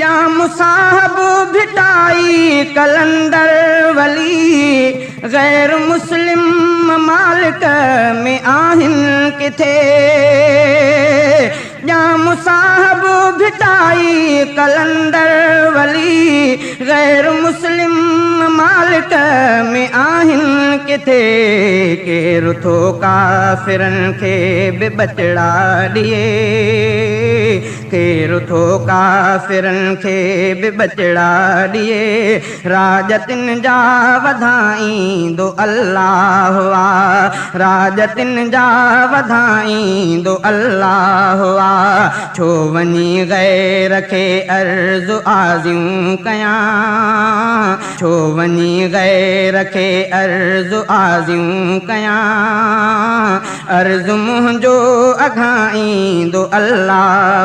जाम साहब भिटाई कलंदर वली गैर मुस्लिम मालिक में आहिन किथे जाम साहब भिटाई कलंदर वली गैर मुस्लिम मालिक में आहिन किथे केरु थो काफ़िरन खे बि बचड़ा ॾिए केरु थो काफ़िरन खे बि बचड़ा ॾिए राजतिन जा वधाईंदो अल्लाह राजतिन जा वधाईंदो अल्लाह छो वञी गैर खे अर्ज़ु आज़ियूं कयां छो वञी गैर खे अर्ज़ु आज़ियूं कयां अर्ज़ु मुंहिंजो अघाईंदो अल्लाह